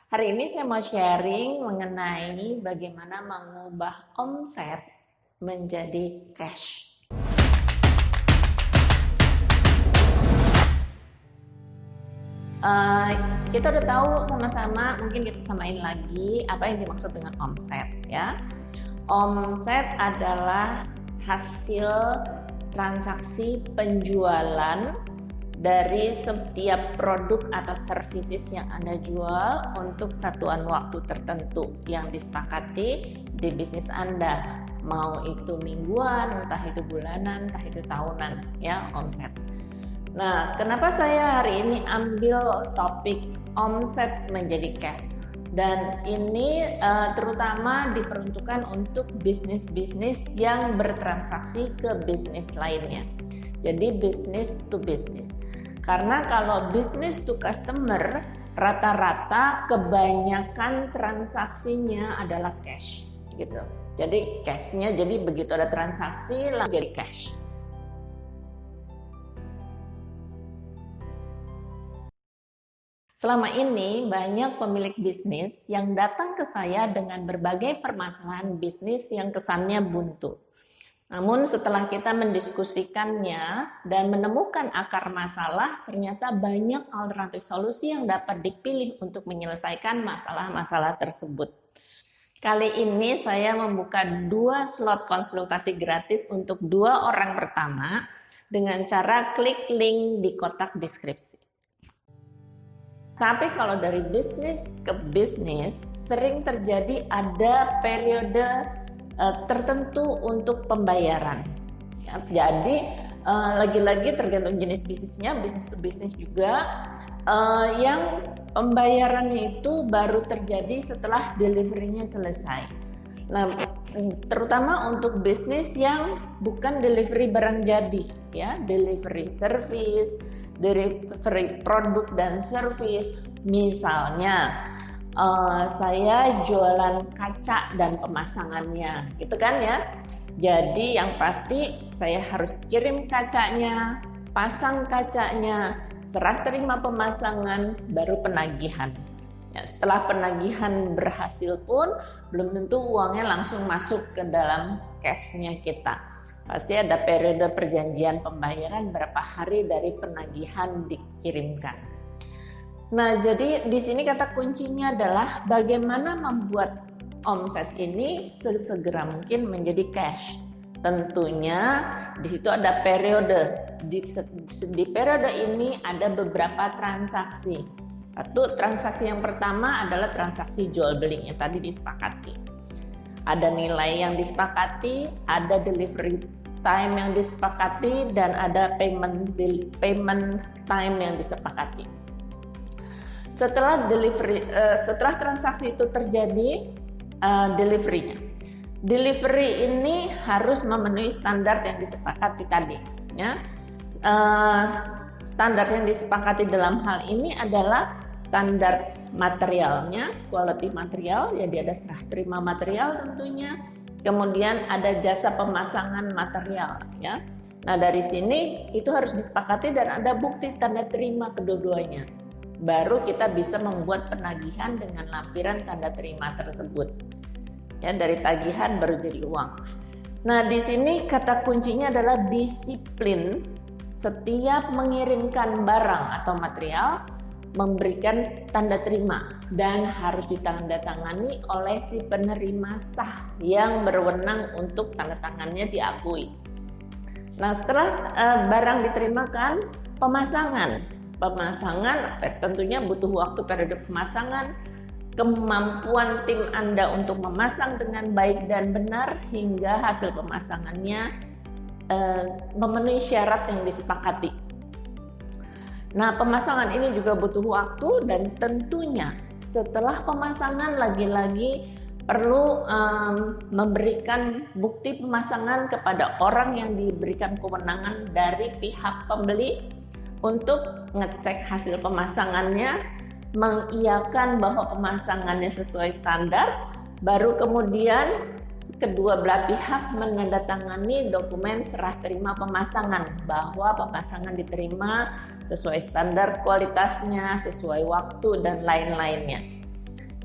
Hari ini saya mau sharing mengenai bagaimana mengubah omset menjadi cash. Kita udah tahu sama-sama, mungkin kita samain lagi apa yang dimaksud dengan omset ya. Omset adalah hasil transaksi penjualan dari setiap produk atau services yang Anda jual untuk satuan waktu tertentu yang disepakati di bisnis Anda. Mau itu mingguan, entah itu bulanan, entah itu tahunan ya, omset. Nah, kenapa saya hari ini ambil topik omset menjadi cash? Dan ini terutama diperuntukkan untuk bisnis-bisnis yang bertransaksi ke bisnis lainnya. Jadi business to business. Karena kalau business to customer, rata-rata kebanyakan transaksinya adalah cash gitu. Jadi cashnya, jadi begitu ada transaksi langsung jadi cash. Selama ini banyak pemilik bisnis yang datang ke saya dengan berbagai permasalahan bisnis yang kesannya buntu. Namun setelah kita mendiskusikannya dan menemukan akar masalah, ternyata banyak alternatif solusi yang dapat dipilih untuk menyelesaikan masalah-masalah tersebut. Kali ini saya membuka 2 slot konsultasi gratis untuk 2 orang pertama dengan cara klik link di kotak deskripsi. Tapi kalau dari bisnis ke bisnis, sering terjadi ada periode tertentu untuk pembayaran. Ya, jadi lagi-lagi tergantung jenis bisnisnya, bisnis to bisnis juga, yang pembayarannya itu baru terjadi setelah delivery-nya selesai. Nah, terutama untuk bisnis yang bukan delivery barang jadi, ya, delivery service, delivery produk dan service. Misalnya saya jualan kaca dan pemasangannya gitu kan ya. Jadi yang pasti saya harus kirim kacanya, pasang kacanya, serah terima pemasangan, baru penagihan ya. Setelah penagihan berhasil pun belum tentu uangnya langsung masuk ke dalam cashnya kita. Pasti ada periode perjanjian pembayaran berapa hari dari penagihan dikirimkan. Nah, jadi di sini kata kuncinya adalah bagaimana membuat omset ini sesegera mungkin menjadi cash. Tentunya di situ ada periode. Di periode ini ada beberapa transaksi. Satu, transaksi yang pertama adalah transaksi jual beli yang tadi disepakati. Ada nilai yang disepakati, ada delivery time yang disepakati, dan ada payment time yang disepakati. Setelah transaksi itu terjadi, delivery-nya. Delivery ini harus memenuhi standar yang disepakati tadi. Ya. Standar yang disepakati dalam hal ini adalah standar materialnya, quality material, jadi ada serah terima material tentunya. Kemudian ada jasa pemasangan material. Ya. Nah, dari sini itu harus disepakati dan ada bukti tanda terima kedua-duanya. Baru kita bisa membuat penagihan dengan lampiran tanda terima tersebut. Ya, dari tagihan baru jadi uang. Nah, di sini kata kuncinya adalah disiplin. Setiap mengirimkan barang atau material memberikan tanda terima dan harus ditandatangani oleh si penerima sah yang berwenang untuk tanda tangannya diakui. Nah, setelah barang diterimakan, pemasangan tentunya butuh waktu periode pemasangan, kemampuan tim Anda untuk memasang dengan baik dan benar hingga hasil pemasangannya memenuhi syarat yang disepakati. Nah, pemasangan ini juga butuh waktu dan tentunya setelah pemasangan lagi-lagi perlu memberikan bukti pemasangan kepada orang yang diberikan kewenangan dari pihak pembeli untuk ngecek hasil pemasangannya, mengiyakan bahwa pemasangannya sesuai standar, baru kemudian kedua belah pihak menandatangani dokumen serah terima pemasangan bahwa pemasangan diterima sesuai standar kualitasnya, sesuai waktu dan lain-lainnya.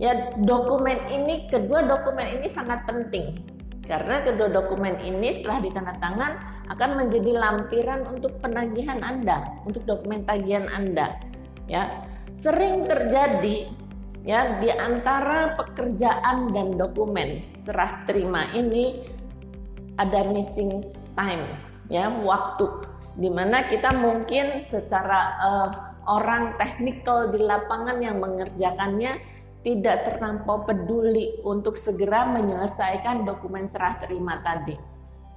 Ya, kedua dokumen ini sangat penting. Karena kedua dokumen ini setelah ditandatangan akan menjadi lampiran untuk penagihan Anda, untuk dokumen tagihan Anda. Ya, sering terjadi ya di antara pekerjaan dan dokumen serah terima ini ada missing time, ya, waktu, dimana kita mungkin secara orang teknikal di lapangan yang mengerjakannya tidak terlampau peduli untuk segera menyelesaikan dokumen serah terima tadi.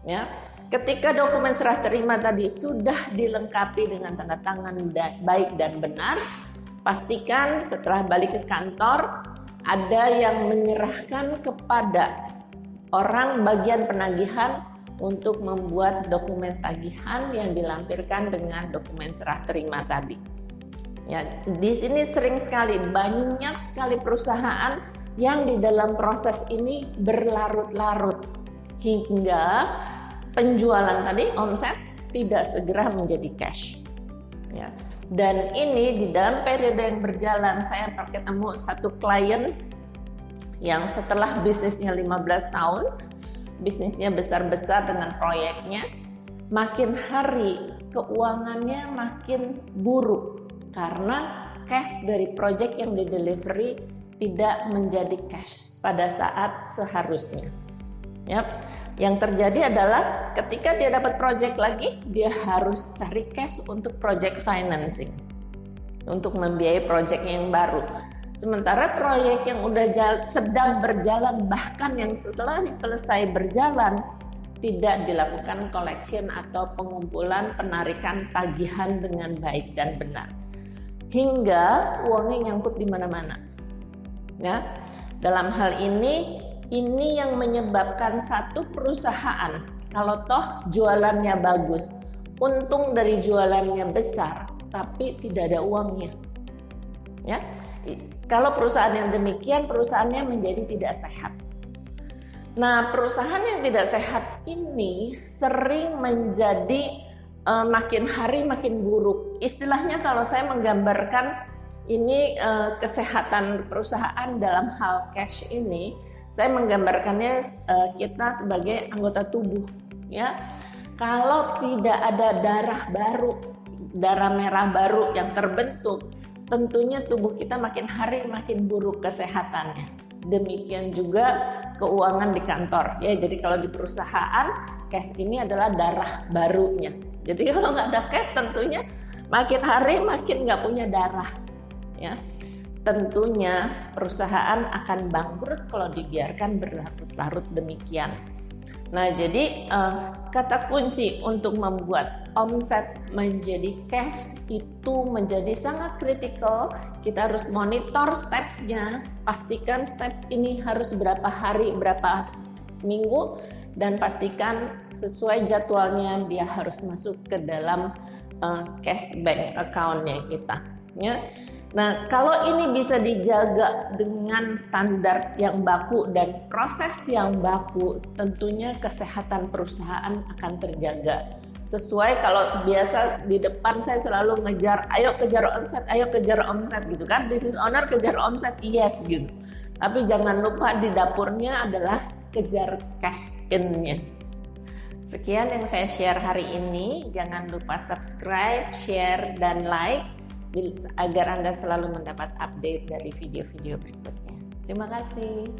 Ya, ketika dokumen serah terima tadi sudah dilengkapi dengan tanda tangan baik dan benar, pastikan setelah balik ke kantor ada yang menyerahkan kepada orang bagian penagihan untuk membuat dokumen tagihan yang dilampirkan dengan dokumen serah terima tadi. Ya, di sini banyak sekali perusahaan yang di dalam proses ini berlarut-larut hingga penjualan tadi, omset, tidak segera menjadi cash. Ya. Dan ini di dalam periode yang berjalan saya ketemu satu klien yang setelah bisnisnya 15 tahun, bisnisnya besar-besar dengan proyeknya, makin hari keuangannya makin buruk karena cash dari proyek yang di delivery tidak menjadi cash pada saat seharusnya. Yap. Yang terjadi adalah ketika dia dapat proyek lagi, dia harus cari cash untuk project financing, untuk membiayai proyek yang baru. Sementara proyek yang sedang berjalan, bahkan yang setelah selesai berjalan, tidak dilakukan collection atau pengumpulan penarikan tagihan dengan baik dan benar. Hingga uangnya nyangkut di mana-mana. Ya, dalam hal ini yang menyebabkan satu perusahaan kalau toh jualannya bagus, untung dari jualannya besar, tapi tidak ada uangnya. Ya, kalau perusahaan yang demikian, perusahaannya menjadi tidak sehat. Nah, perusahaan yang tidak sehat ini sering menjadi makin hari makin buruk. Istilahnya kalau saya menggambarkan ini kesehatan perusahaan dalam hal cash ini, saya menggambarkannya kita sebagai anggota tubuh, ya. Kalau tidak ada darah merah baru yang terbentuk, tentunya tubuh kita makin hari makin buruk kesehatannya. Demikian juga keuangan di kantor, ya. Jadi kalau di perusahaan, cash ini adalah darah barunya. Jadi kalau nggak ada cash, tentunya makin hari makin nggak punya darah, ya. Tentunya perusahaan akan bangkrut kalau dibiarkan berlarut-larut demikian. Nah, jadi kata kunci untuk membuat omset menjadi cash itu menjadi sangat kritikal. Kita harus monitor steps-nya, pastikan steps ini harus berapa hari, berapa minggu, dan pastikan sesuai jadwalnya dia harus masuk ke dalam cash bank account-nya kita. Ya. Nah, kalau ini bisa dijaga dengan standar yang baku dan proses yang baku, tentunya kesehatan perusahaan akan terjaga. Sesuai kalau biasa di depan saya selalu ngejar, ayo kejar omset gitu kan. Business owner kejar omset, yes gitu. Tapi jangan lupa di dapurnya adalah kejar cash in-nya. Sekian yang saya share hari ini. Jangan lupa subscribe, share, dan like agar Anda selalu mendapat update dari video-video berikutnya. Terima kasih.